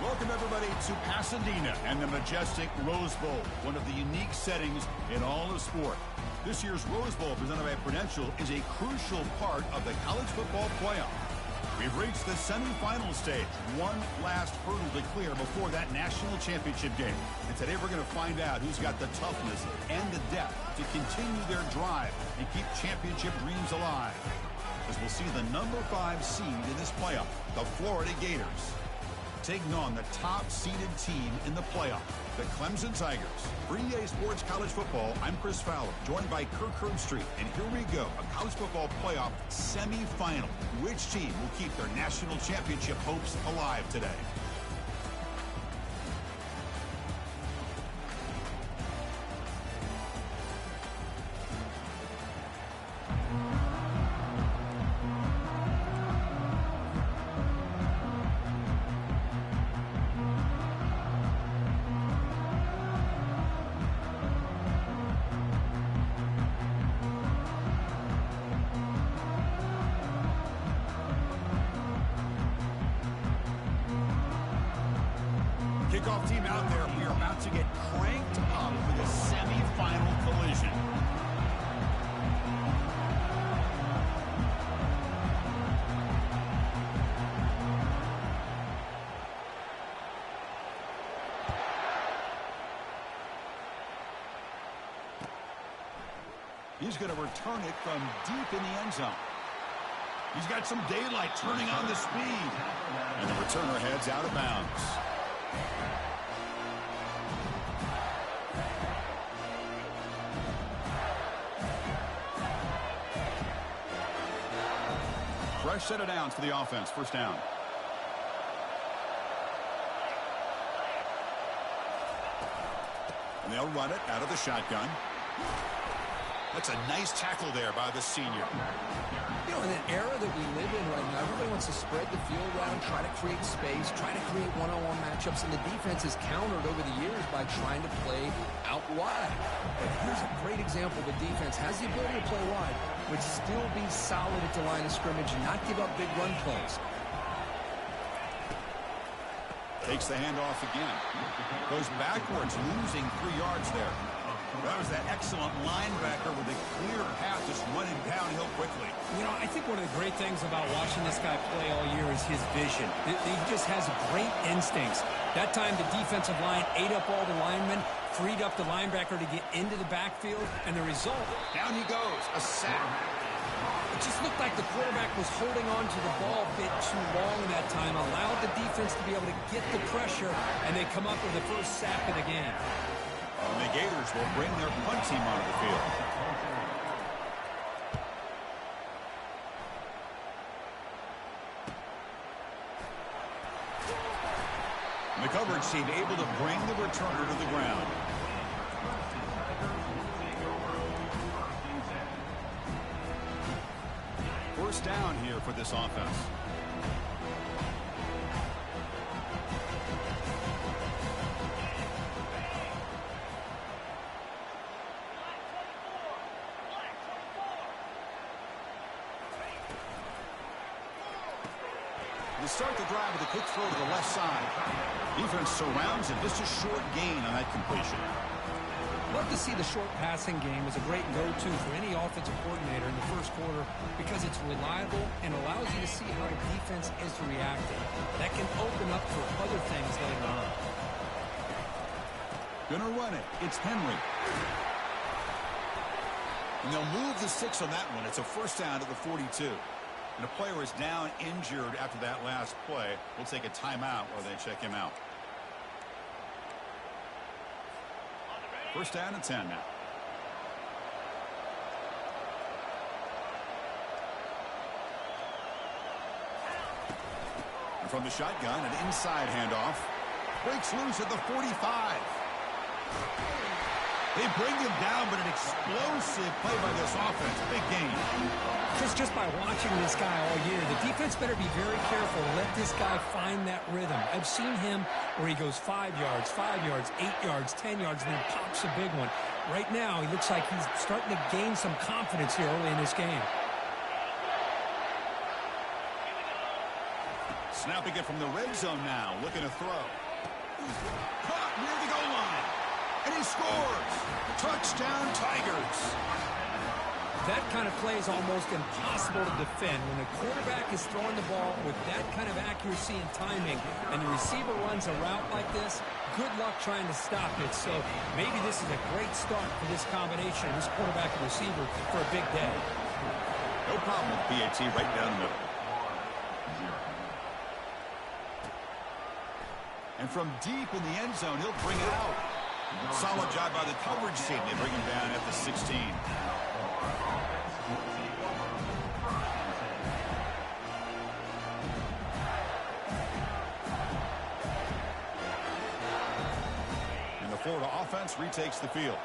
Welcome, everybody, to Pasadena and the majestic Rose Bowl, one of the unique settings in all of sport. This year's Rose Bowl, presented by Prudential, is a crucial part of the college football playoff. We've reached the semifinal stage, one last hurdle to clear before that national championship game. And today we're going to find out who's got the toughness and the depth to continue their drive and keep championship dreams alive. As we'll see the number 5 seed in this playoff, the Florida Gators, taking on the top-seeded team in the playoff, the Clemson Tigers. For EA Sports College Football, I'm Chris Fowler, joined by Kirk Herbstreit. And here we go, a college football playoff semifinal. Which team will keep their national championship hopes alive today? Kickoff team out there. We are about to get cranked up for the semifinal collision. He's going to return it from deep in the end zone. He's got some daylight, turning on the speed. And the returner heads out of bounds. Fresh set of downs for the offense. First down. And they'll run it out of the shotgun. That's a nice tackle there by the senior. You know, in an era that we live in right now, everybody wants to spread the field around, try to create space, try to create one-on-one matchups, and the defense has countered over the years by trying to play out wide. But here's a great example. The defense has the ability to play wide, but still be solid at the line of scrimmage and not give up big run plays. Takes the handoff again. Goes backwards, losing 3 yards there. That was that excellent linebacker with a clear path, just running downhill quickly. You know, I think one of the great things about watching this guy play all year is his vision. He just has great instincts. That time, the defensive line ate up all the linemen, freed up the linebacker to get into the backfield, and the result... Down he goes, a sack. It just looked like the quarterback was holding on to the ball a bit too long that time, allowed the defense to be able to get the pressure, and they come up with the first sack of the game. And the Gators will bring their punt team onto the field. And the coverage team able to bring the returner to the ground. First down here for this offense. Start the drive with a quick throw to the left side. Defense surrounds him. Just a short gain on that completion. Love to see the short passing game as a great go-to for any offensive coordinator in the first quarter because it's reliable and allows you to see how the defense is reacting. That can open up for other things later on. Gonna run it. It's Henry. And they'll move the 6 on that one. It's a first down to the 42. And a player is down injured after that last play. We'll take a timeout while they check him out. First down and 10 now. And from the shotgun, an inside handoff. Breaks loose at the 45. They bring him down, but an explosive play by this offense. Big game. Just by watching this guy all year, the defense better be very careful to let this guy find that rhythm. I've seen him where he goes 5 yards, 8 yards, 10 yards, and then pops a big one. Right now, he looks like he's starting to gain some confidence here early in this game. Snapping it from the red zone now, looking to throw. Caught near the goal line. And he scores. Touchdown, Tigers. That kind of play is almost impossible to defend. When the quarterback is throwing the ball with that kind of accuracy and timing, and the receiver runs a route like this, good luck trying to stop it. So maybe this is a great start for this combination, this quarterback and receiver, for a big day. No problem with PAT right down the middle. And from deep in the end zone, he'll bring it out. Solid job by the coverage team. They bring him down at the 16. And the Florida offense retakes the field.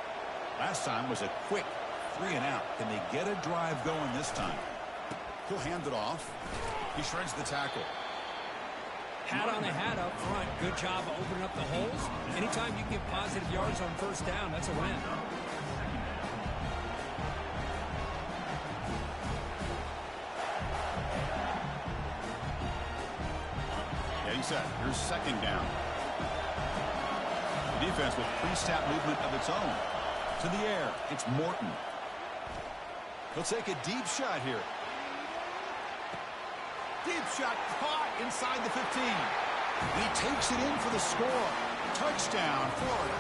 Last time was a quick 3-and-out. Can they get a drive going this time? He'll hand it off. He shreds the tackle. Hat on a hat up front. Good job of opening up the holes. Anytime you get positive yards on first down, that's a win. Yeah, he said, here's second down. The defense with pre-snap movement of its own. To the air, it's Morton. He'll take a deep shot here. Deep shot caught inside the 15. And he takes it in for the score. Touchdown, Florida.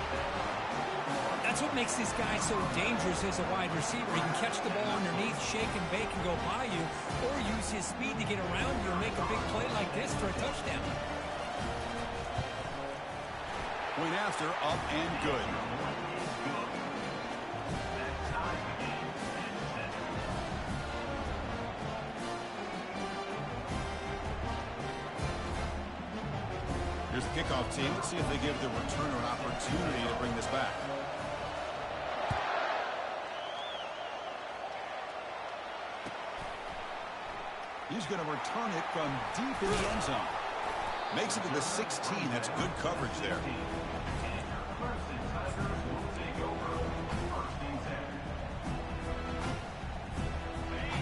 That's what makes this guy so dangerous as a wide receiver. He can catch the ball underneath, shake and bake, and go by you, or use his speed to get around you and make a big play like this for a touchdown. Point after, up and good. Here's the kickoff team. Let's see if they give the returner an opportunity to bring this back. He's going to return it from deep in the end zone. Makes it to the 16. That's good coverage there.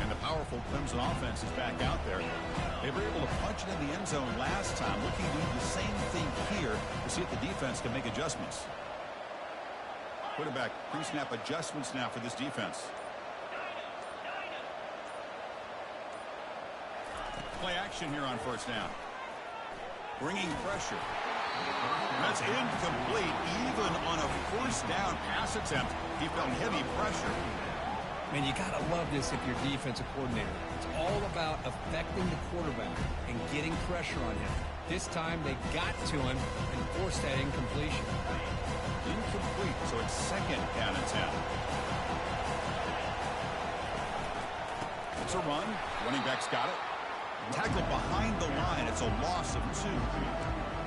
And the powerful Clemson offense is back out there. They were able to punch it in the end zone last time, looking to do the same thing here to see if the defense can make adjustments. Quarterback pre-snap adjustments now for this defense. Play action here on first down. Bringing pressure. That's incomplete. Even on a first down pass attempt, he felt heavy pressure. Man, you got to love this if you're defensive coordinator. It's all about affecting the quarterback and getting pressure on him. This time they got to him and forced that incompletion. Incomplete, so it's second down and 10. It's a run. Running back's got it. Tackled behind the line. It's a loss of 2.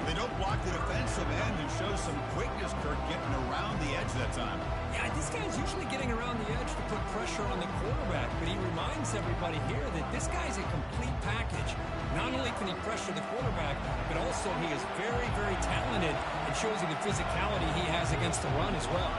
They don't block the defensive end and show some quickness, Kirk, getting around the edge that time. Yeah, this guy's usually getting around the edge to put pressure on the quarterback, but he reminds everybody here that this guy's a complete package. Not only can he pressure the quarterback, but also he is very, very talented and shows you the physicality he has against the run as well.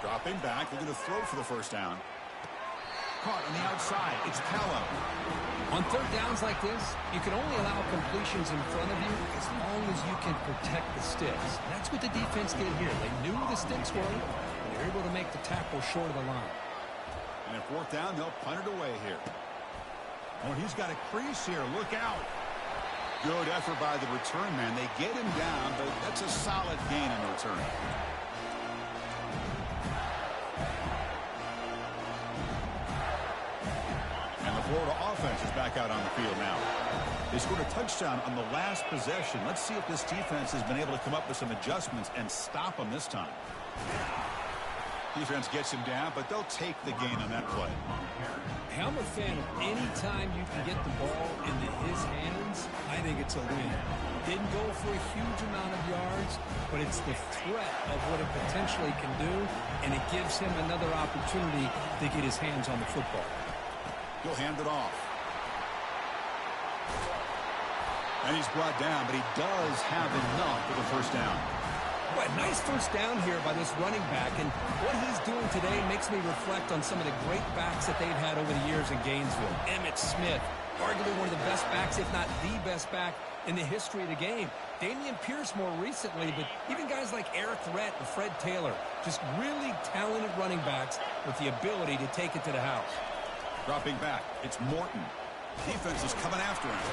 Dropping back, looking to throw for the first down. Caught on the outside. It's Callow. On third downs like this, you can only allow completions in front of you as long as you can protect the sticks. That's what the defense did here. They knew the sticks were, and they were able to make the tackle short of the line. And at fourth down, they'll punt it away here. Oh, he's got a crease here. Look out. Good effort by the return man. They get him down, but that's a solid gain in the return. Florida offense is back out on the field now. They scored a touchdown on the last possession. Let's see if this defense has been able to come up with some adjustments and stop them this time. Defense gets him down, but they'll take the gain on that play. Hey, I'm a fan of any time you can get the ball into his hands, I think it's a win. Didn't go for a huge amount of yards, but it's the threat of what it potentially can do, and it gives him another opportunity to get his hands on the football. He'll hand it off. And he's brought down, but he does have enough for the first down. Boy, nice first down here by this running back, and what he's doing today makes me reflect on some of the great backs that they've had over the years in Gainesville. Emmitt Smith, arguably one of the best backs, if not the best back in the history of the game. Dameon Pierce more recently, but even guys like Eric Rhett and Fred Taylor, just really talented running backs with the ability to take it to the house. Dropping back, it's Morton. Defense is coming after him.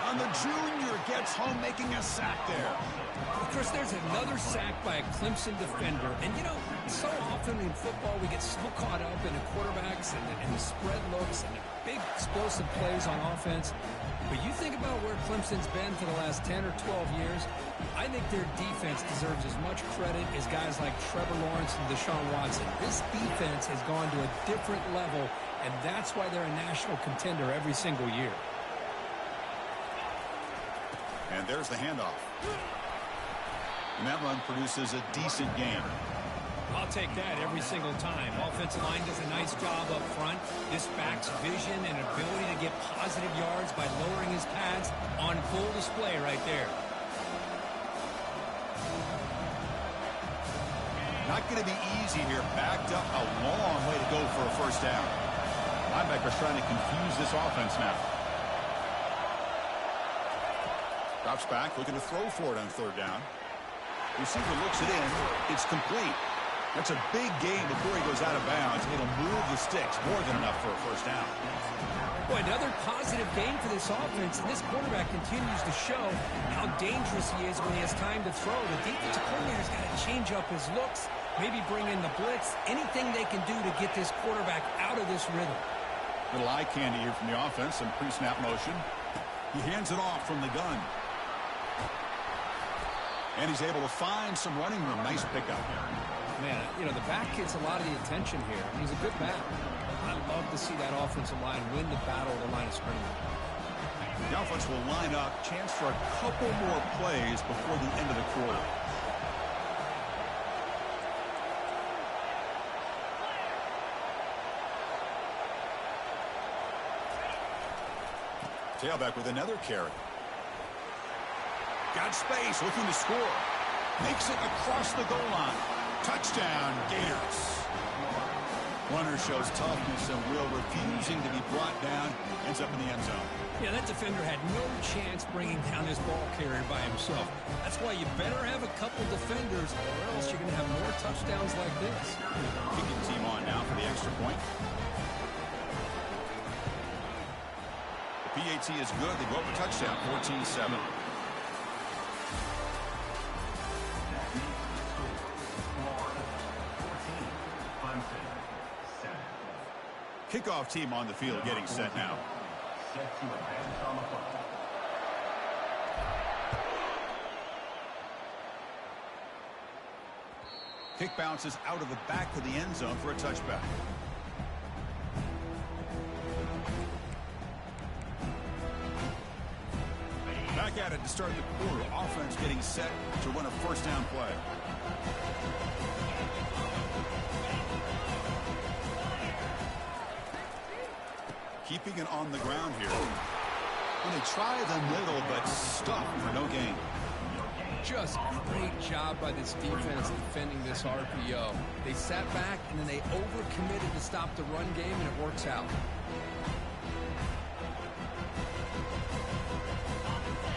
And the junior gets home, making a sack there. Chris, there's another sack by a Clemson defender. And, you know, so often in football we get so caught up in the quarterbacks and the spread looks and the big explosive plays on offense. But you think about where Clemson's been for the last 10 or 12 years, I think their defense deserves as much credit as guys like Trevor Lawrence and Deshaun Watson. This defense has gone to a different level, and that's why they're a national contender every single year. And there's the handoff. And that run produces a decent gain. I'll take that every single time. Offensive line does a nice job up front. This back's vision and ability to get positive yards by lowering his pads on full display right there. Not going to be easy here. Backed up a long way to go for a first down. Linebackers trying to confuse this offense now. Drops back, looking to throw for it on third down. Receiver looks it in. It's complete. That's a big gain before he goes out of bounds. It'll move the sticks, more than enough for a first down. Boy, another positive gain for this offense, and this quarterback continues to show how dangerous he is when he has time to throw. The defensive coordinator's got to change up his looks, maybe bring in the blitz, anything they can do to get this quarterback out of this rhythm. Little eye candy here from the offense, some pre-snap motion. He hands it off from the gun. And he's able to find some running room. Nice pickup. Man, you know, the back gets a lot of the attention here. He's a good back. I love to see that offensive line win the battle of the line of scrimmage. The offense will line up. Chance for a couple more plays before the end of the quarter. Tailback with another carry. Got space, looking to score. Makes it across the goal line. Touchdown, Gators. Runner shows toughness and will, refusing to be brought down. Ends up in the end zone. Yeah, that defender had no chance bringing down this ball carrier by himself. That's why you better have a couple defenders, or else you're going to have more touchdowns like this. Kicking team on now for the extra point. The PAT is good. They go for touchdown, 14-7. Kickoff team on the field getting set now. Kick bounces out of the back of the end zone for a touchback. Back at it to start the quarter. Offense getting set to run a first down play. Keeping it on the ground here. Well, they try the middle, but stuffed for no gain. Just great job by this defense defending this RPO. They sat back, and then they overcommitted to stop the run game, and it works out.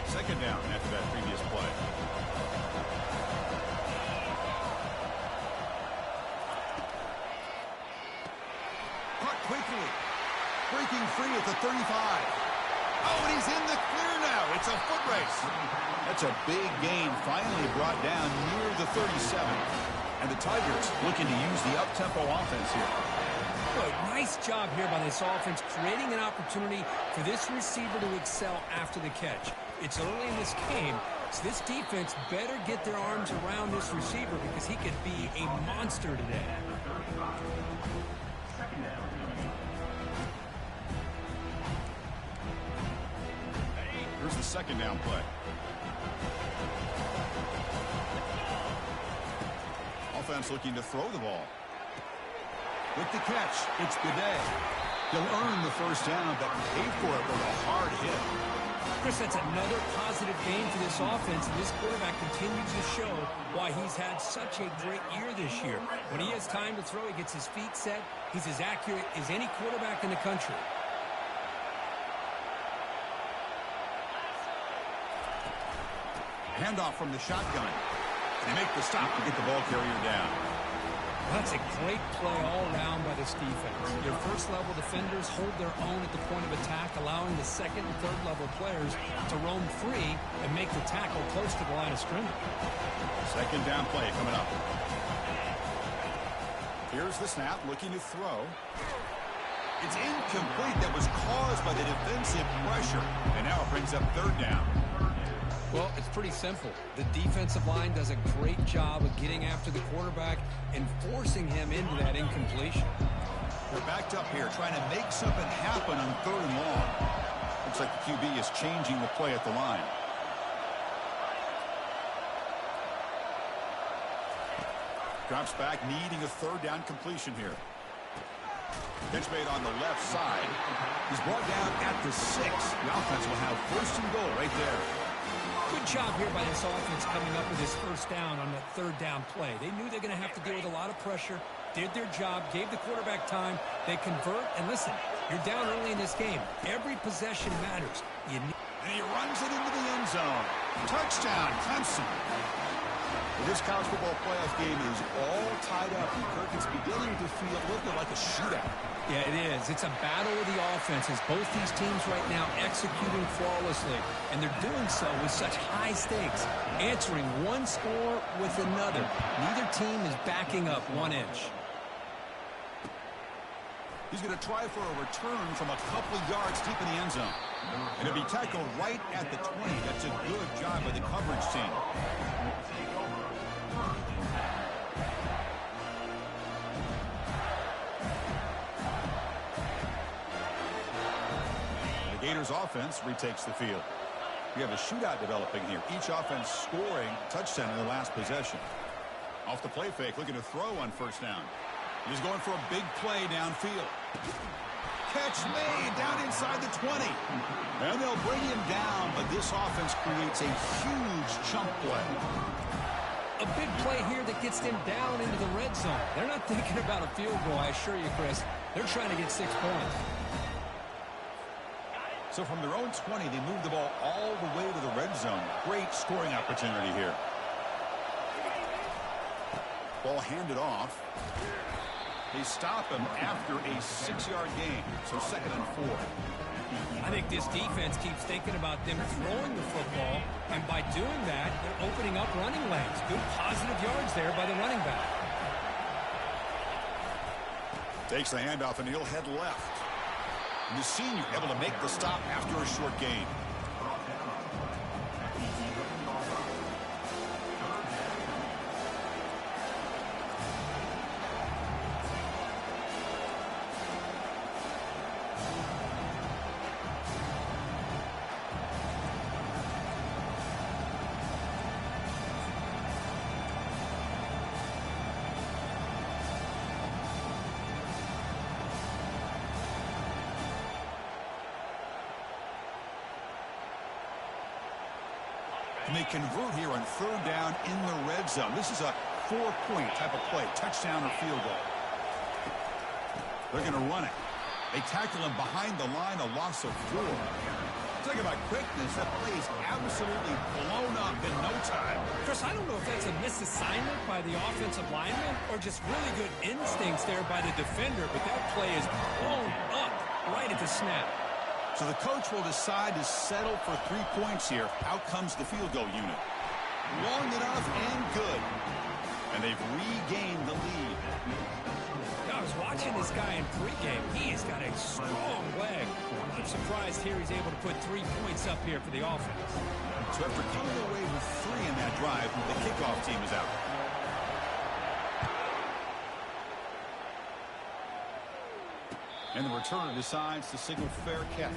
Second down after that previous play. Caught quickly. Breaking free at the 35. Oh, and he's in the clear now. It's a foot race. That's a big gain, finally brought down near the 37. And the Tigers looking to use the up-tempo offense here. Good, nice job here by this offense, creating an opportunity for this receiver to excel after the catch. It's early in this game, so this defense better get their arms around this receiver because he could be a monster today. Here's the second down play. Offense looking to throw the ball. With the catch, it's Gaudet. He'll earn the first down, but pay for it with a hard hit. Chris, that's another positive game for this offense, and this quarterback continues to show why he's had such a great year this year. When he has time to throw, he gets his feet set. He's as accurate as any quarterback in the country. Handoff from the shotgun. They make the stop to get the ball carrier down. That's a great play all around by this defense. Your first-level defenders hold their own at the point of attack, allowing the second and third-level players to roam free and make the tackle close to the line of scrimmage. Second down play coming up. Here's the snap, looking to throw. It's incomplete. That was caused by the defensive pressure. And now it brings up third down. Well, it's pretty simple. The defensive line does a great job of getting after the quarterback and forcing him into that incompletion. They're backed up here, trying to make something happen on third and long. Looks like the QB is changing the play at the line. Drops back, needing a third down completion here. Catch made on the left side. He's brought down at the 6. The offense will have first and goal right there. Good job here by this offense coming up with his first down on that third down play. They knew they're going to have to deal with a lot of pressure, did their job, gave the quarterback time. They convert, and listen, you're down early in this game. Every possession matters. And he runs it into the end zone. Touchdown, Clemson. This college football playoff game is all tied up. Kirk, it's beginning to feel a little bit like a shootout. Yeah, it is. It's a battle of the offenses. Both these teams right now executing flawlessly, and they're doing so with such high stakes, answering one score with another. Neither team is backing up 1 inch. He's going to try for a return from a couple of yards deep in the end zone. And it'll be tackled right at the 20. That's a good job by the coverage team. The Gators offense retakes the field. We have a shootout developing here. Each offense scoring a touchdown in their last possession. Off the play fake, looking to throw on first down. He's going for a big play downfield. Catch made down inside the 20. And they'll bring him down, but this offense creates a huge chunk play. A big play here that gets them down into the red zone. They're not thinking about a field goal, I assure you, Chris. They're trying to get 6 points. So from their own 20, they move the ball all the way to the red zone. Great scoring opportunity here. Ball handed off. They stop him after a 6-yard gain. So 2nd and 4. I think this defense keeps thinking about them throwing the football, and by doing that, they're opening up running lanes. Good positive yards there by the running back. Takes the handoff, and he'll head left. And the senior able to make the stop after a short gain. And they convert here on third down in the red zone. This is a 4-point type of play, touchdown or field goal. They're going to run it. They tackle him behind the line, a loss of 4. Talk about quickness. That play is absolutely blown up in no time. Chris, I don't know if that's a misassignment by the offensive lineman or just really good instincts there by the defender, but that play is blown up right at the snap. So the coach will decide to settle for 3 points here. Out comes the field goal unit. Long enough and good. And they've regained the lead. I was watching this guy in pregame. He has got a strong leg. I'm surprised here he's able to put 3 points up here for the offense. So after coming away with 3 in that drive, the kickoff team is out. And the returner decides to signal fair catch.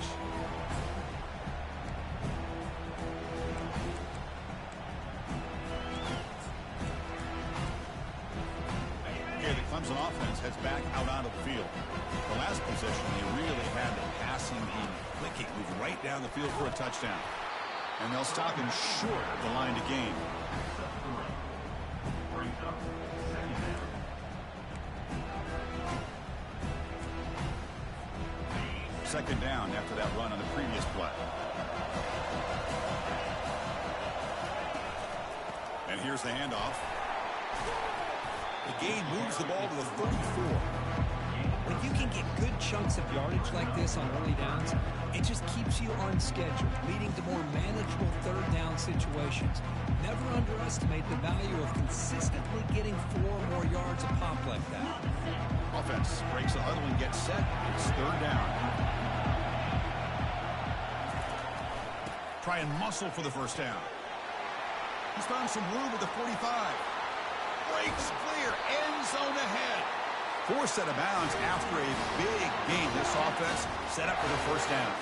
Okay, the Clemson offense heads back out onto the field. The last possession, they really had the passing and clicking move right down the field for a touchdown. And they'll stop him short of the line to gain. Second down after that run on the previous play. And here's the handoff. The gain moves the ball to the 34. When you can get good chunks of yardage like this on early downs, it just keeps you on schedule, leading to more manageable third down situations. Never underestimate the value of consistently getting 4 more yards a pop like that. Offense breaks the huddle and gets set. It's third down. Try and muscle for the first down. He's found some room at the 45. Breaks clear. End zone ahead. Forced out of bounds after a big gain. This offense set up for the first down.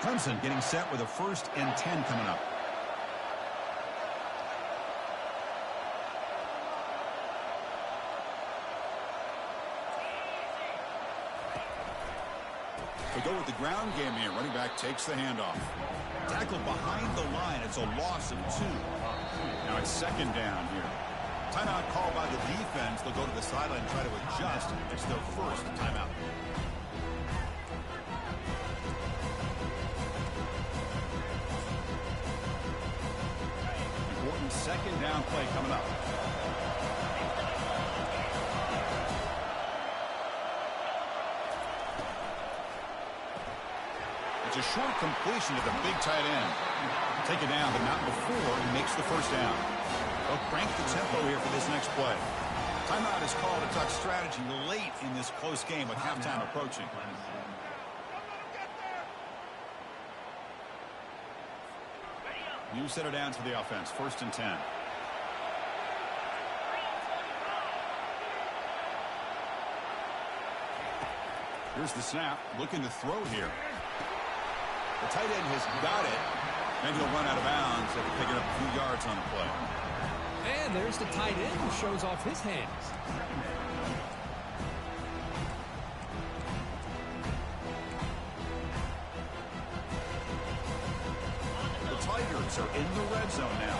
Clemson getting set with a 1st and 10 coming up. They go with the ground game here. Running back takes the handoff. Tackle behind the line. It's a loss of 2. Now it's second down here. Timeout called by the defense. They'll go to the sideline and try to adjust. It's their first timeout. Important second down play coming up. It's a short completion to the big tight end. Take it down, but not before he makes the first down. They'll crank the tempo here for this next play. Timeout is called to talk strategy late in this close game with halftime approaching. New center downs for the offense. 1st and 10. Here's the snap. Looking to throw here. The tight end has got it. And he'll run out of bounds after picking up a few yards on the play. And there's the tight end who shows off his hands. The Tigers are in the red zone now.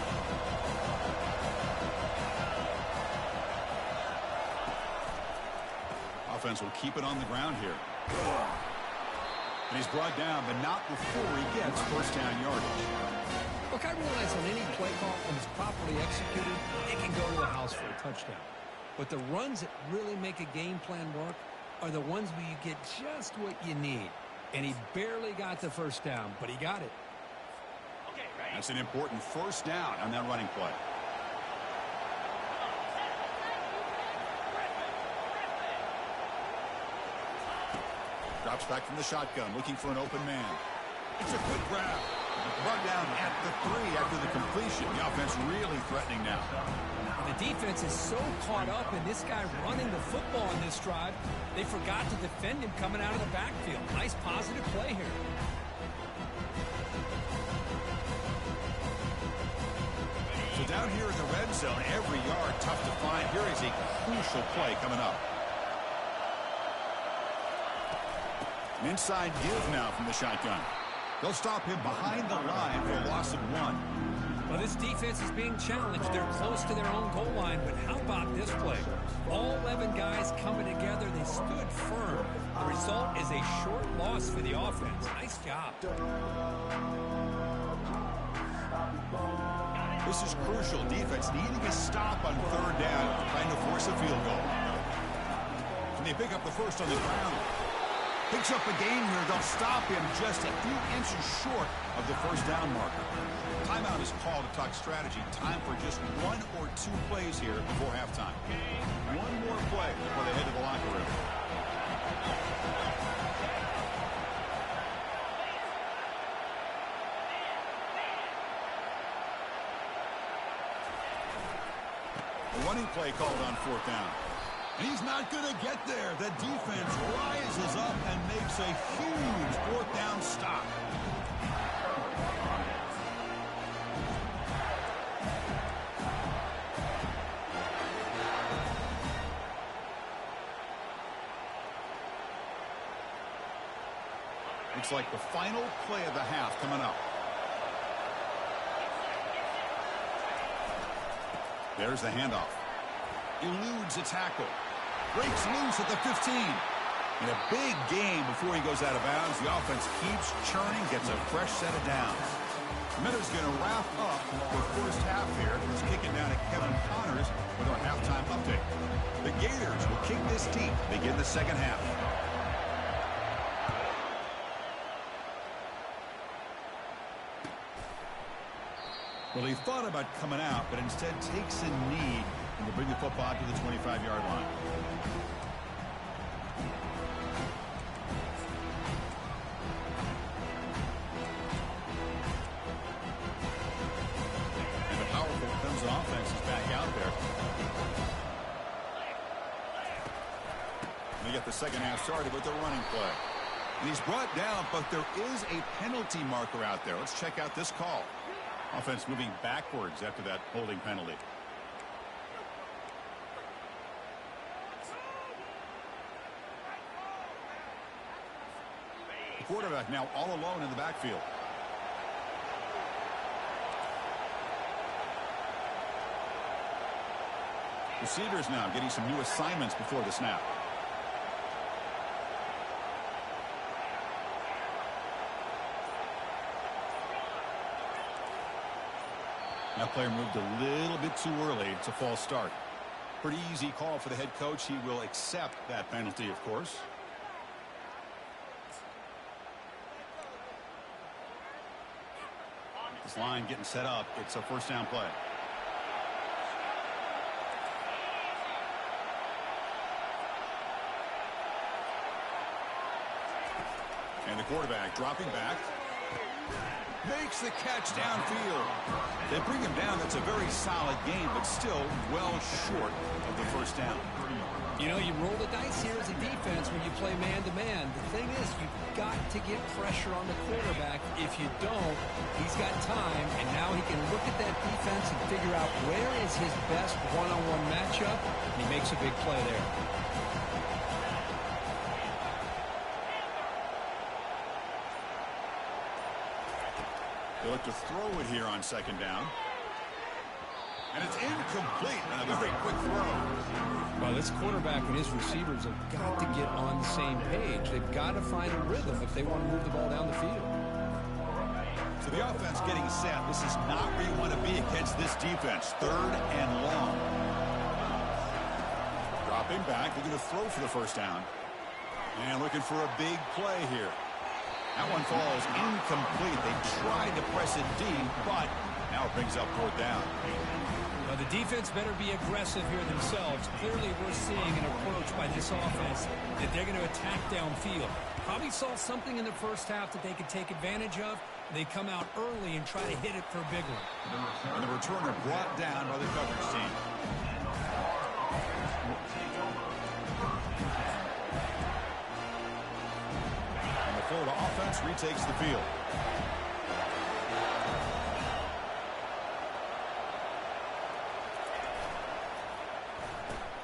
Offense will keep it on the ground here. And he's brought down, but not before he gets first down yardage. Look, I realize on any play call, when it's properly executed, it can go to the house for a touchdown. But the runs that really make a game plan work are the ones where you get just what you need. And he barely got the first down, but he got it. That's an important first down on that running play. Drops back from the shotgun, looking for an open man. It's a quick grab. Brought down at the 3 after the completion. The offense really threatening now. The defense is so caught up in this guy running the football in this drive, they forgot to defend him coming out of the backfield. Nice positive play here. So down here in the red zone, every yard tough to find. Here is a crucial play coming up. An inside give now from the shotgun. They'll stop him behind the line for a loss of 1. Well, this defense is being challenged. They're close to their own goal line, but how about this play? All 11 guys coming together. They stood firm. The result is a short loss for the offense. Nice job. This is crucial. Defense needing a stop on third down, trying to force a field goal. Can they pick up the first on the ground? Picks up a gain here. They'll stop him just a few inches short of the first down marker. Timeout is called to talk strategy. Time for just 1 or 2 plays here before halftime. One more play before they head to the locker room. A running play called on 4th down. And he's not going to get there. The defense rises up and makes a huge fourth down stop. Looks like the final play of the half coming up. There's the handoff. Eludes a tackle. Breaks loose at the 15. In a big game before he goes out of bounds. The offense keeps churning, gets a fresh set of downs. Miller's going to wrap up the first half here. He's kicking down at Kevin Connors with our halftime update. The Gators will kick this deep, begin the second half. Well, he thought about coming out, but instead takes a knee and will bring the football to the 25-yard line. And the powerful Clemson offense is back out there. And they get the second half started with the running play. And he's brought down, but there is a penalty marker out there. Let's check out this call. Offense moving backwards after that holding penalty. The quarterback now all alone in the backfield. Receivers now getting some new assignments before the snap. That player moved a little bit too early. It's a false start. Pretty easy call for the head coach. He will accept that penalty, of course. This line getting set up. It's a first down play. And the quarterback dropping back. Makes the catch downfield. They bring him down. That's a very solid game, but still well short of the first down. You know, you roll the dice here as a defense when you play man-to-man. The thing is, you've got to get pressure on the quarterback. If you don't, he's got time, and now he can look at that defense and figure out where is his best one-on-one matchup, and he makes a big play there. They look to throw it here on second down. And it's incomplete on a very quick throw. Well, this quarterback and his receivers have got to get on the same page. They've got to find a rhythm if they want to move the ball down the field. So the offense getting set. This is not where you want to be against this defense. Third and long. Dropping back. They're going to throw for the first down. And looking for a big play here. That one falls incomplete. They tried to press it deep, but now it brings up fourth down. Well, the defense better be aggressive here themselves. Clearly, we're seeing an approach by this offense that they're going to attack downfield. Probably saw something in the first half that they could take advantage of. They come out early and try to hit it for a big one. And the returner brought down by the coverage team. Florida offense retakes the field.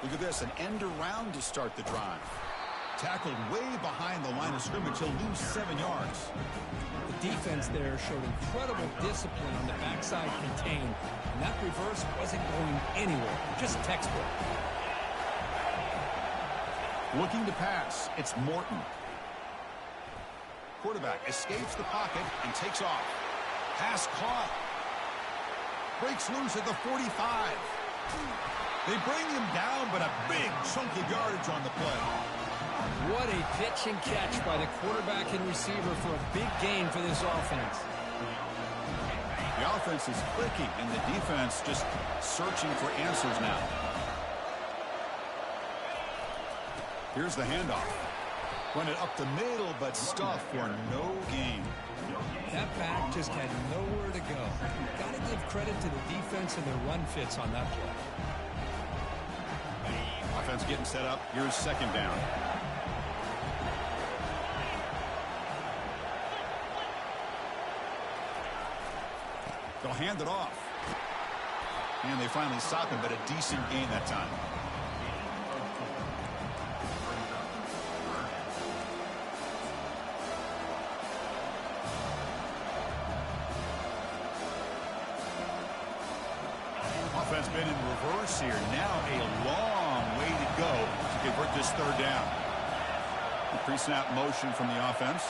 Look at this, an end around to start the drive. Tackled way behind the line of scrimmage. He'll lose 7 yards. The defense there showed incredible discipline on the backside contained, and that reverse wasn't going anywhere. Just textbook. Looking to pass. It's Morton. Quarterback escapes the pocket and takes off. Pass caught. Breaks loose at the 45. They bring him down, but a big chunk of yardage on the play. What a pitch and catch by the quarterback and receiver for a big gain for this offense. The offense is clicking, and the defense just searching for answers now. Here's the handoff. Run it up the middle, but stuffed for no gain. That back just had nowhere to go. Got to give credit to the defense and their run fits on that play. offense getting set up. Here's second down. They'll hand it off. And they finally stop him, but a decent gain that time. Offense been in reverse here. Now a long way to go to convert this third down. The pre-snap motion from the offense.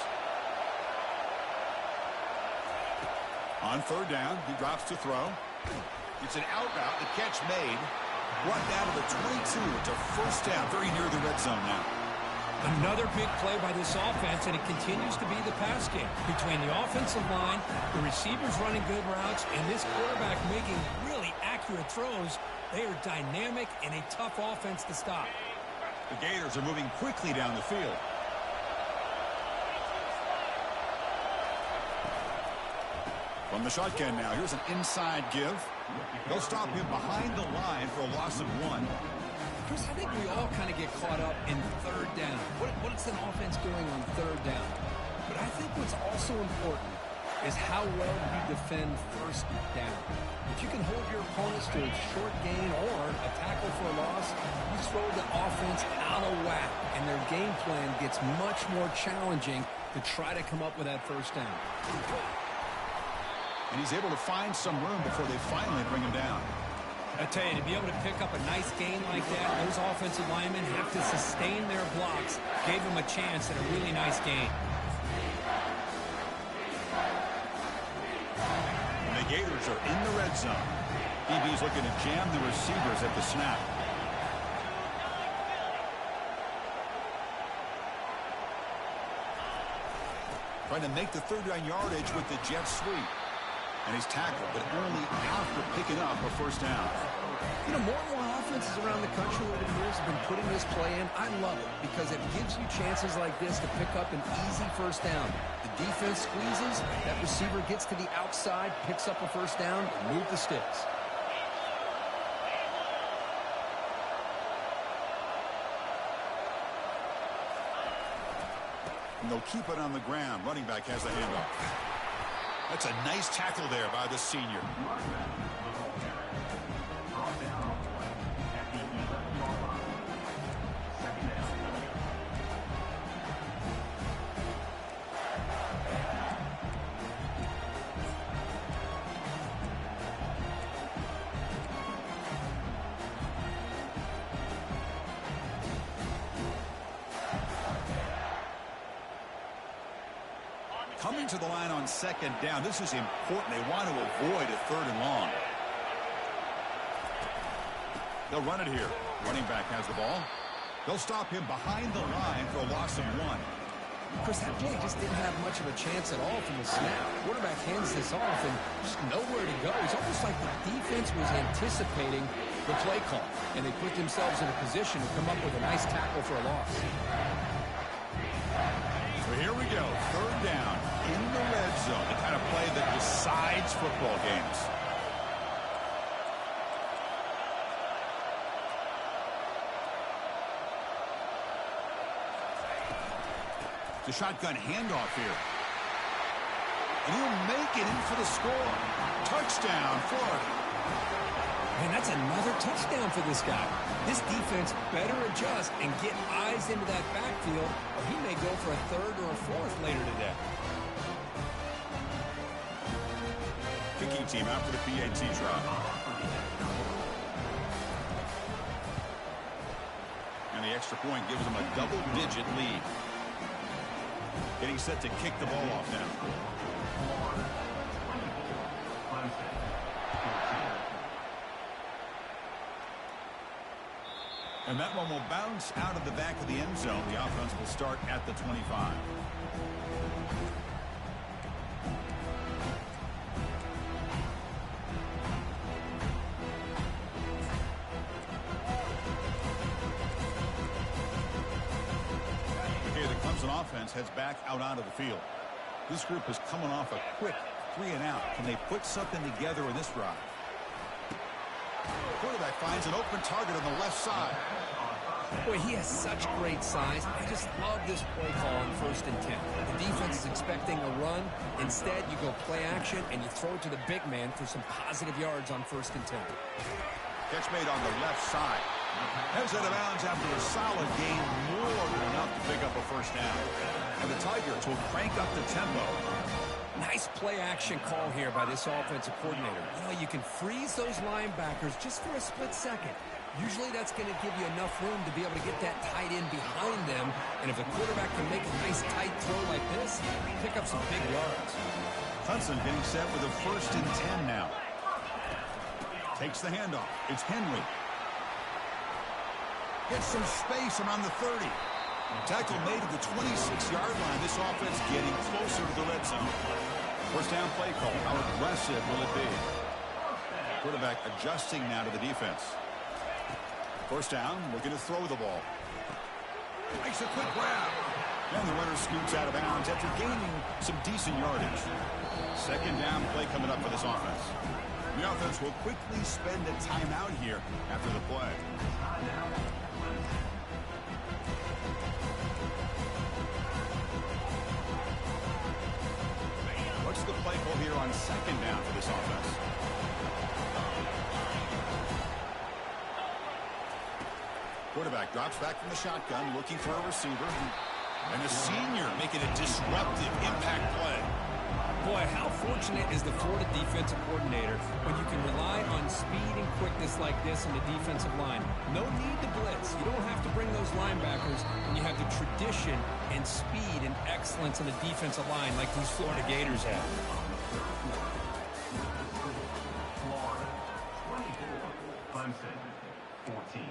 On third down, he drops to throw. It's an out route. The catch made. Brought down to the 22. It's a first down, very near the red zone now. Another big play by this offense, and it continues to be the pass game. Between the offensive line, the receivers running good routes, and this quarterback making really accurate throws, they are dynamic and a tough offense to stop. The Gators are moving quickly down the field. From the shotgun now, here's an inside give. They'll stop him behind the line for a loss of 1. Chris, I think we all kind of get caught up in third down. What's an offense doing on third down? But I think what's also important is how well you defend first down. If you can hold your opponents to a short gain or a tackle for a loss, you throw the offense out of whack, and their game plan gets much more challenging to try to come up with that first down. And he's able to find some room before they finally bring him down. I tell you, to be able to pick up a nice gain like that, those offensive linemen have to sustain their blocks. Gave them a chance at a really nice gain. And the Gators are in the red zone. DB's looking to jam the receivers at the snap. Trying to make the third down yardage with the jet sweep. And he's tackled, but only after picking up a first down. You know, more and more offenses around the country over the years have been putting this play in. I love it because it gives you chances like this to pick up an easy first down. The defense squeezes, that receiver gets to the outside, picks up a first down, and move the sticks. And they'll keep it on the ground. Running back has the handoff. That's a nice tackle there by the senior. Coming to the line on second down. This is important. They want to avoid a third and long. They'll run it here. Running back has the ball. They'll stop him behind the line for a loss of 1. Chris, that play just didn't have much of a chance at all from the snap. Quarterback hands this off and just nowhere to go. It's almost like the defense was anticipating the play call, and they put themselves in a position to come up with a nice tackle for a loss. So here we go. Third down in the red zone. The kind of play that decides football games. It's a shotgun handoff here. And he'll make it in for the score. Touchdown, Florida. Man, that's another touchdown for this guy. This defense better adjust and get eyes into that backfield, or he may go for a third or a fourth later today. Kicking team after the PAT drop. And the extra point gives them a double-digit lead. Getting set to kick the ball off now. And that one will bounce out of the back of the end zone. The offense will start at the 25. Okay, the Clemson offense heads back out onto the field. This group is coming off a quick 3-and-out. Can they put something together in this drive? Quarterback finds an open target on the left side. Boy, he has such great size. I just love this play call on 1st and 10. The defense is expecting a run. Instead, you go play action, and you throw it to the big man for some positive yards on 1st and 10. Catch made on the left side. Heads out of bounds after a solid gain, more than enough to pick up a first down. And the Tigers will crank up the tempo. Nice play-action call here by this offensive coordinator. You know, you can freeze those linebackers just for a split second. Usually that's going to give you enough room to be able to get that tight end behind them. And if the quarterback can make a nice tight throw like this, pick up some big yards. Clemson getting set with a 1st and 10 now. Takes the handoff. It's Henry. Gets some space around the 30. Tackle made at the 26-yard line. This offense getting closer to the red zone. First down play call. How aggressive will it be? Quarterback adjusting now to the defense. First down, looking to throw the ball. Makes a quick grab. And the runner scoots out of bounds after gaining some decent yardage. Second down play coming up for this offense. The offense will quickly spend a timeout here after the play. What's the play call here on 2nd down for this offense? Quarterback drops back from the shotgun, looking for a receiver. And a senior making a disruptive impact play. Boy, how fortunate is the Florida defensive coordinator when you can rely on speed and quickness like this in the defensive line. No need to blitz. You don't have to bring those linebackers when you have the tradition and speed and excellence in the defensive line like these Florida Gators have. Florida 24, Clemson 14.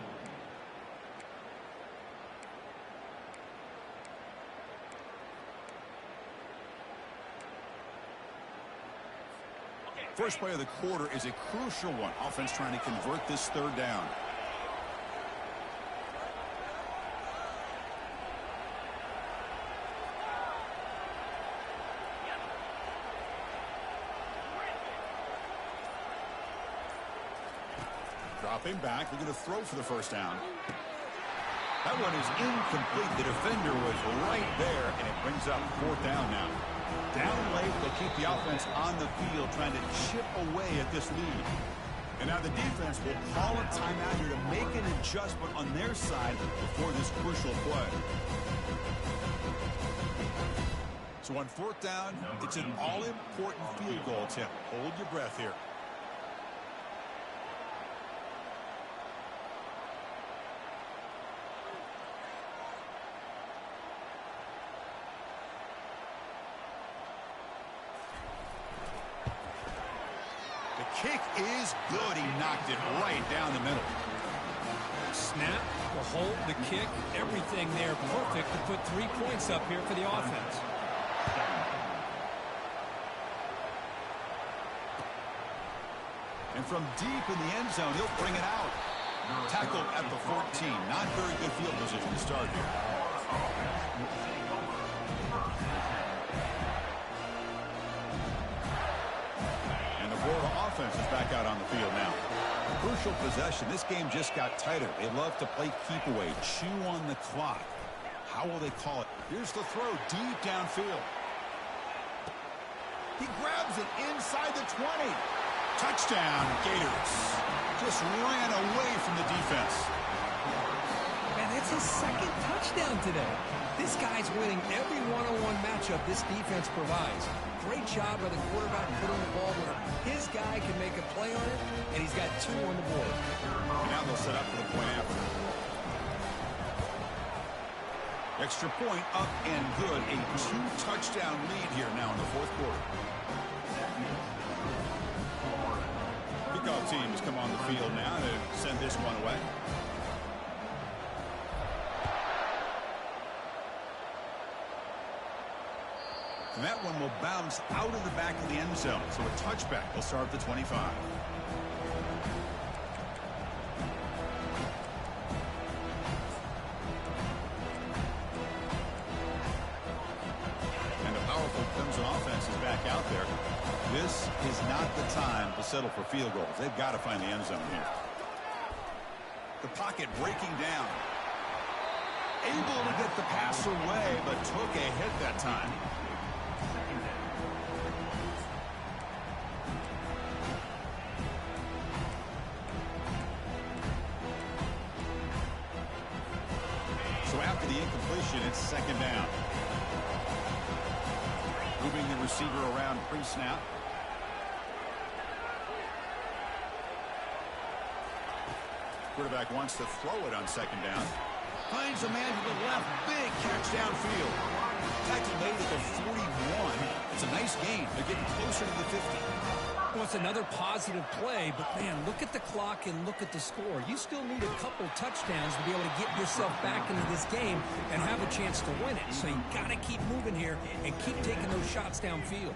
First play of the quarter is a crucial one. Offense trying to convert this 3rd down. Dropping back, looking to throw for the first down. That one is incomplete. The defender was right there, and it brings up 4th down now. Down late, they'll keep the offense on the field, trying to chip away at this lead. And now the defense will call a timeout here to make an adjustment on their side before this crucial play. So on 4th down, it's an all-important field goal attempt. Hold your breath here. Kick is good. He knocked it right down the middle. Snap, the hold, the kick, everything there perfect to put 3 points up here for the offense. And from deep in the end zone, he'll bring it out. Tackled at the 14. Not very good field position to start here. Offense is back out on the field now. Crucial possession. This game just got tighter. They love to play keep away, chew on the clock. How will they call it? Here's the throw deep downfield. He grabs it inside the 20. Touchdown, Gators. Just ran away from the defense. And that's his 2nd touchdown today. This guy's winning every one-on-one matchup this defense provides. Great job by the quarterback putting the ball where his guy can make a play on it, and he's got 2 on the board. Now they'll set up for the point after. Extra point up and good. A 2-touchdown lead here now in the 4th quarter. Kickoff teams come on the field now to send this one away. And that one will bounce out of the back of the end zone. So a touchback will start at the 25. And the powerful Clemson offense is back out there. This is not the time to settle for field goals. They've got to find the end zone here. The pocket breaking down. Able to get the pass away, but took a hit that time. So after the incompletion, it's second down. Moving the receiver around pre-snap. Quarterback wants to throw it on second down. Finds a man to the left. Big catch downfield. Tackle made at the 41. It's a nice gain. They're getting closer to the 50. Well, it's another positive play, but, man, look at the clock and look at the score. You still need a couple touchdowns to be able to get yourself back into this game and have a chance to win it. So you got to keep moving here and keep taking those shots downfield.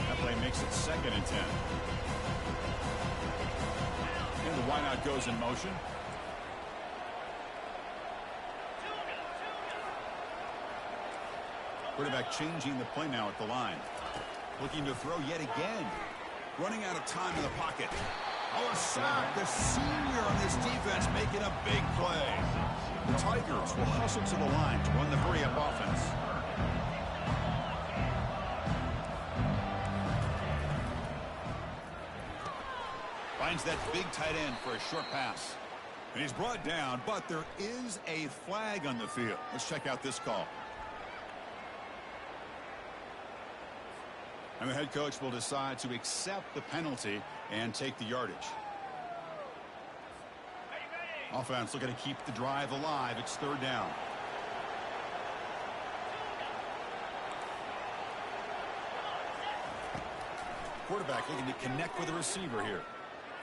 That play makes it 2nd and 10. And the wideout goes in motion. Quarterback changing the play now at the line. Looking to throw yet again. Running out of time in the pocket. Oh, a sack. The senior on this defense making a big play. The Tigers will hustle to the line to run the hurry-up offense. Finds that big tight end for a short pass. And he's brought down, but there is a flag on the field. Let's check out this call. And the head coach will decide to accept the penalty and take the yardage. Offense looking to keep the drive alive. It's 3rd down. Quarterback looking to connect with the receiver here.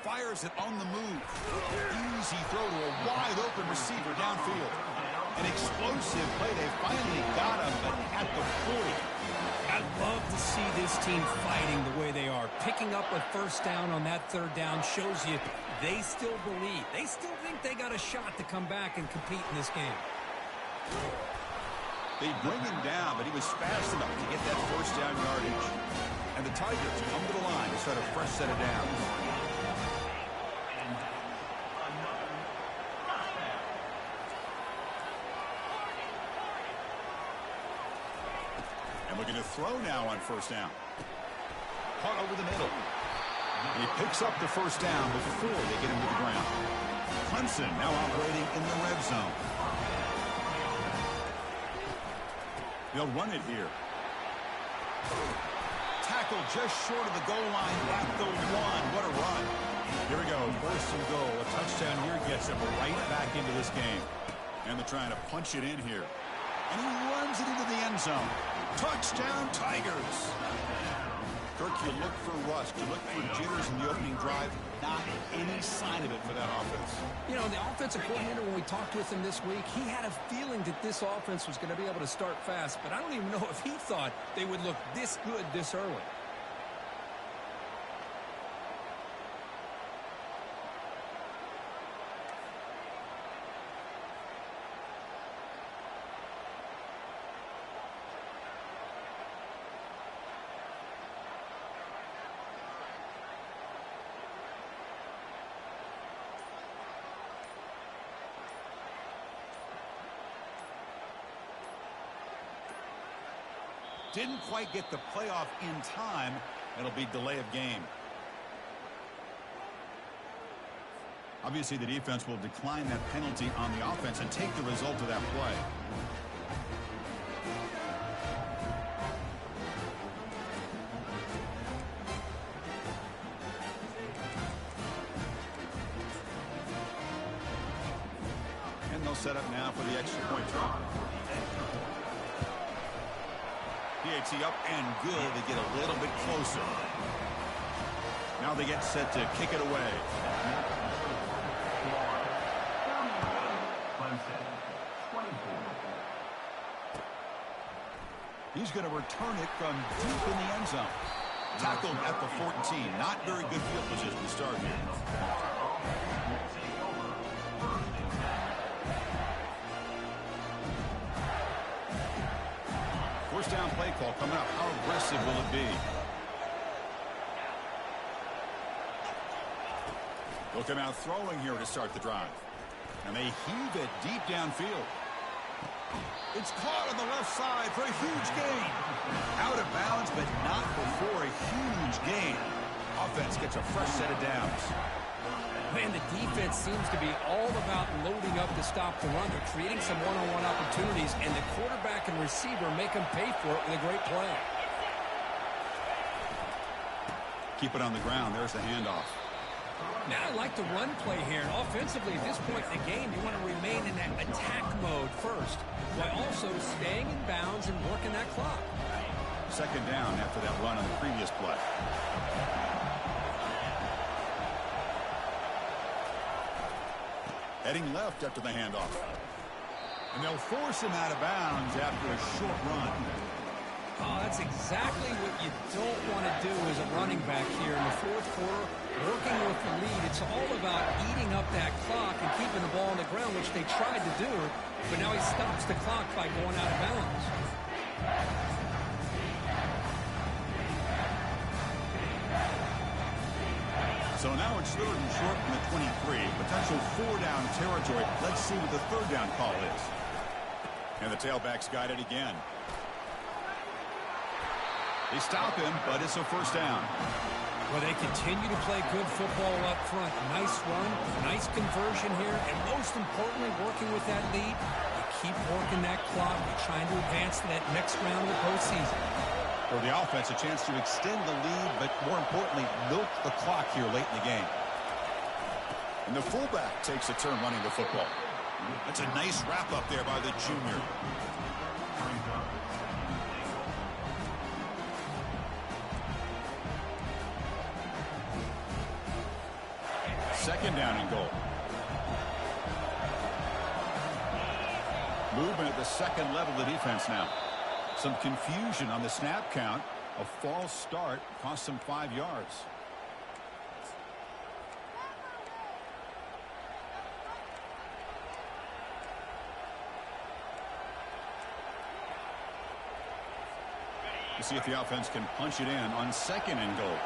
Fires it on the move. Easy throw to a wide open receiver downfield. An explosive play. They finally got him, but at the 40. I love to see this team fighting the way they are. Picking up a first down on that 3rd down shows you they still believe. They still think they got a shot to come back and compete in this game. They bring him down, but he was fast enough to get that first down yardage. And the Tigers come to the line to start a fresh set of downs. Looking to throw now on first down. Caught over the middle. And he picks up the first down before they get him to the ground. Clemson now operating in the red zone. They'll run it here. Tackle just short of the goal line at the 1. What a run. Here we go. 1st and goal. A touchdown here gets them right back into this game. And they're trying to punch it in here. And he runs it into the end zone. Touchdown, Tigers. Kirk, you look for rust. You look for jitters in the opening drive. Not any sign of it for that offense. You know, the offensive coordinator, when we talked with him this week, he had a feeling that this offense was going to be able to start fast. But I don't even know if he thought they would look this good this early. Didn't quite get the playoff in time. It'll be delay of game. Obviously, the defense will decline that penalty on the offense and take the result of that play. And they'll set up now for the extra point try. PAT up and good. They get a little bit closer. Now they get set to kick it away. He's going to return it from deep in the end zone. Tackled at the 14. Not very good field position to start here. first down play call coming up. How aggressive will it be? Look at out throwing here to start the drive. And they heave it deep downfield. It's caught on the left side for a huge gain. Out of bounds, but not before a huge gain. Offense gets a fresh set of downs. Man, the defense seems to be all about loading up to stop the run. They're creating some one-on-one opportunities, and the quarterback and receiver make them pay for it with a great play. Keep it on the ground. There's the handoff. Now I like the run play here. And offensively, at this point in the game, you want to remain in that attack mode first, while also staying in bounds and working that clock. Second down after that run on the previous play. Heading left after the handoff. And they'll force him out of bounds after a short run. Oh, that's exactly what you don't want to do as a running back here in the fourth quarter. Working with the lead, it's all about eating up that clock and keeping the ball on the ground, which they tried to do. But now he stops the clock by going out of bounds. So now it's third and short from the 23. Potential four-down territory. Let's see what the third down call is. And the tailback's got it again. They stop him, but it's a first down. Well, they continue to play good football up front. Nice run, nice conversion here, and most importantly, working with that lead, you keep working that clock. You're trying to advance to that next round of the postseason. For the offense, a chance to extend the lead, but more importantly, milk the clock here late in the game. And the fullback takes a turn running the football. That's a nice wrap up there by the junior. Second down and goal. Movement at the second level of the defense now. Some confusion on the snap count. A false start cost them 5 yards. To see if the offense can punch it in on second and goal.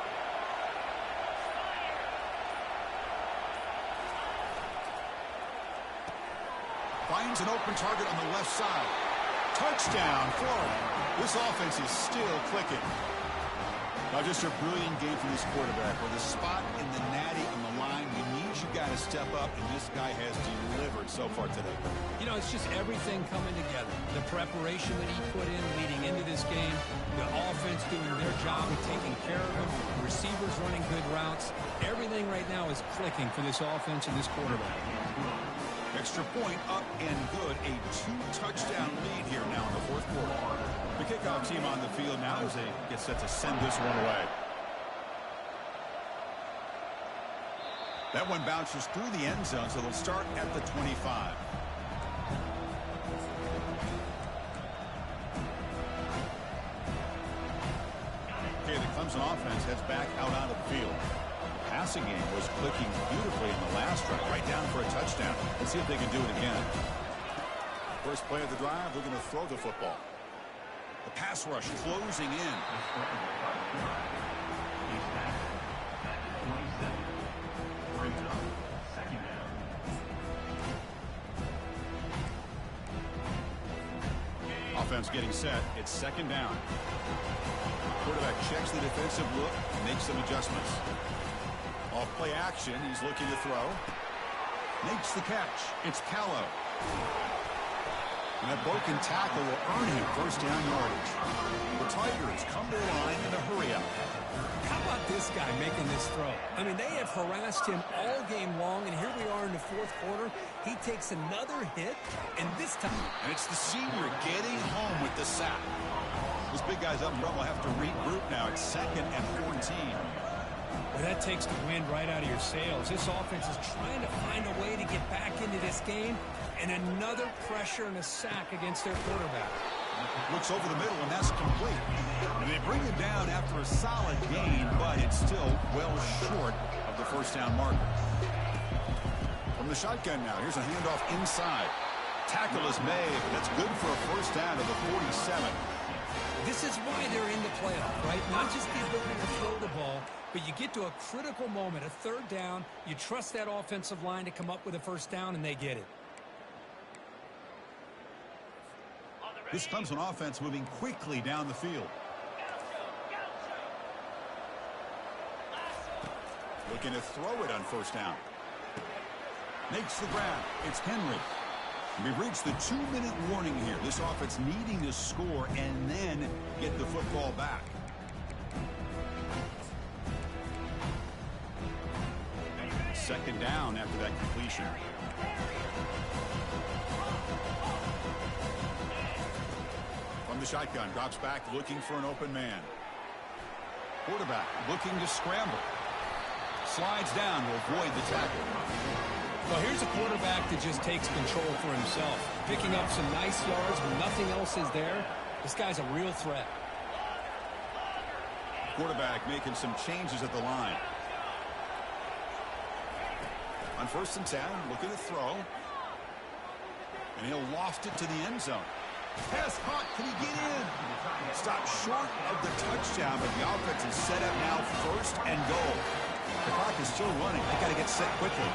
Finds an open target on the left side. Touchdown, Florida. This offense is still clicking. Now just a brilliant game from this quarterback. With a spot in the natty on the line, you need you got to step up, and this guy has delivered so far today. You know, it's just everything coming together. The preparation that he put in leading into this game, the offense doing their job of taking care of him, the receivers running good routes. Everything right now is clicking for this offense and this quarterback. Extra point up and good. A 2-touchdown lead here now in the fourth quarter. The kickoff team on the field now as they get set to send this one away. That one bounces through the end zone, so they'll start at the 25. Okay, the Clemson offense heads back out onto the field. Passing game was clicking beautifully in the last drive, right down for a touchdown. Let's see if they can do it again. First play of the drive, they're going to throw the football. The pass rush closing in. Offense getting set. It's second down. Quarterback checks the defensive look, makes some adjustments. Off play action, he's looking to throw. Makes the catch. It's Callow. And that broken tackle will earn him first down yardage. The Tigers come to the line in a hurry up. How about this guy making this throw? I mean, they have harassed him all game long, and here we are in the fourth quarter. He takes another hit, and this time... And it's the senior getting home with the sack. Those big guys up front will have to regroup now. It's second and 14. Well, that takes the wind right out of your sails. This offense is trying to find a way to get back into this game, and another pressure and a sack against their quarterback. Looks over the middle, and that's complete. And they bring him down after a solid gain, but it's still well short of the first down marker. From the shotgun now, here's a handoff inside. Tackle is made, but that's good for a first down to the 47. This is why they're in the playoff, right? Not just the ability to throw the ball, but you get to a critical moment, a third down. You trust that offensive line to come up with a first down, and they get it. This Clemson offense moving quickly down the field. Looking to throw it on first down. Makes the grab. It's Henry. We've reached the 2-minute warning here. This offense needing to score and then get the football back. Second down after that completion. From the shotgun, drops back looking for an open man. Quarterback looking to scramble. Slides down to avoid the tackle. Well, here's a quarterback that just takes control for himself. Picking up some nice yards when nothing else is there. This guy's a real threat. Quarterback making some changes at the line. On 1st and 10, looking to throw. And he'll loft it to the end zone. Pass caught. Can he get in? Stopped short of the touchdown, but the offense is set up now 1st and goal. The clock is still running. They got to get set quickly.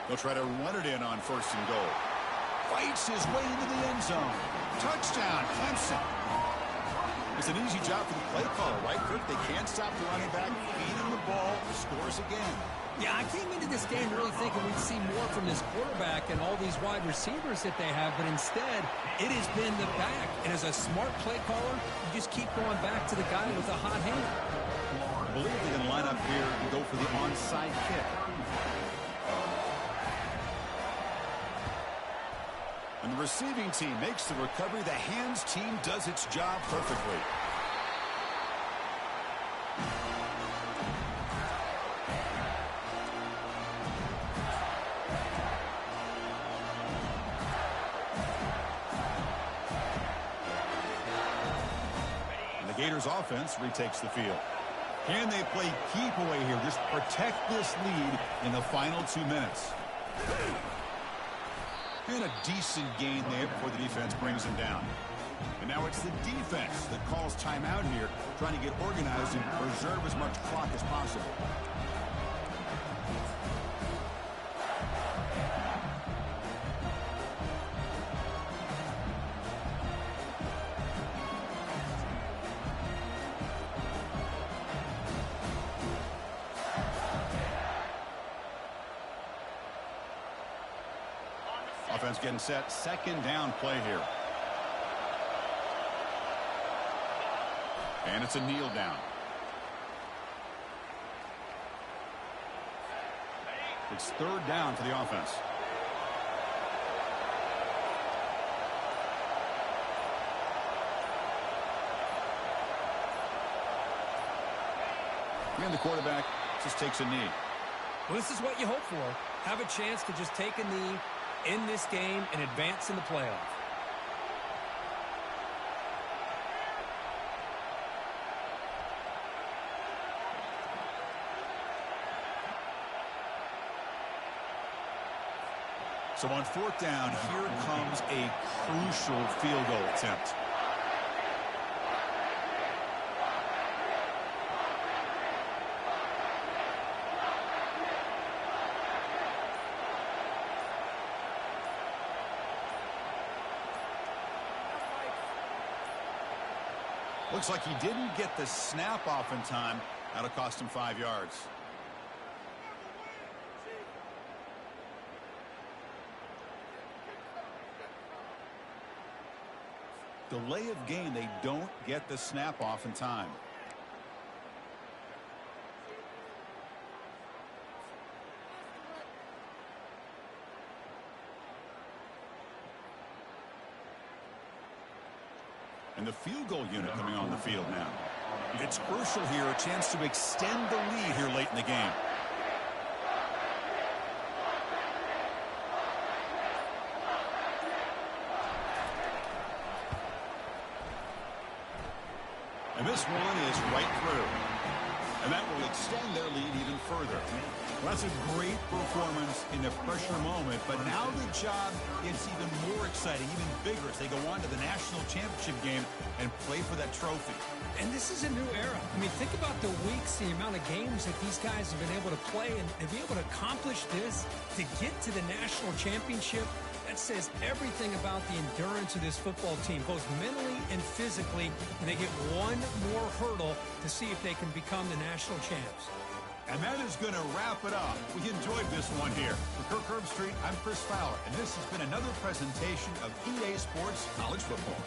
They'll try to run it in on 1st and goal. Fights his way into the end zone. Touchdown, Clemson. It's an easy job for the play caller, right, Kirk? They can't stop the running back. Feed him the ball. Scores again. Yeah, I came into this game really thinking we'd see more from this quarterback and all these wide receivers that they have, but instead, it has been the back. And as a smart play caller, you just keep going back to the guy with a hot hand. I believe they're going to line up here and go for the onside kick. And the receiving team makes the recovery. The hands team does its job perfectly. Gators offense retakes the field. Can they play keep away here? Just protect this lead in the final 2 minutes. And a decent gain there before the defense brings him down. And now it's the defense that calls timeout here, trying to get organized and preserve as much clock as possible. Offense getting set. Second down play here. And it's a kneel down. It's 3rd down for the offense. And the quarterback just takes a knee. Well, this is what you hope for. Have a chance to just take a knee in this game and advance in the playoff. So on 4th down, here comes a crucial field goal attempt. Looks like he didn't get the snap off in time. That'll cost him 5 yards. Delay of game. They don't get the snap off in time. And the field goal unit coming on the field now. It's crucial here, a chance to extend the lead here late in the game. And this one is right through. And that will extend their lead even further. Well, that's a great performance in the pressure moment, but now the job gets even more exciting, even bigger as they go on to the national championship game and play for that trophy. And this is a new era. I mean, think about the weeks, the amount of games that these guys have been able to play, and to be able to accomplish this, to get to the national championship, that says everything about the endurance of this football team, both mentally and physically, and they get one more hurdle to see if they can become the national champs. And that is going to wrap it up. We enjoyed this one here. For Kirk Herbstreit, I'm Chris Fowler, and this has been another presentation of EA Sports College Football.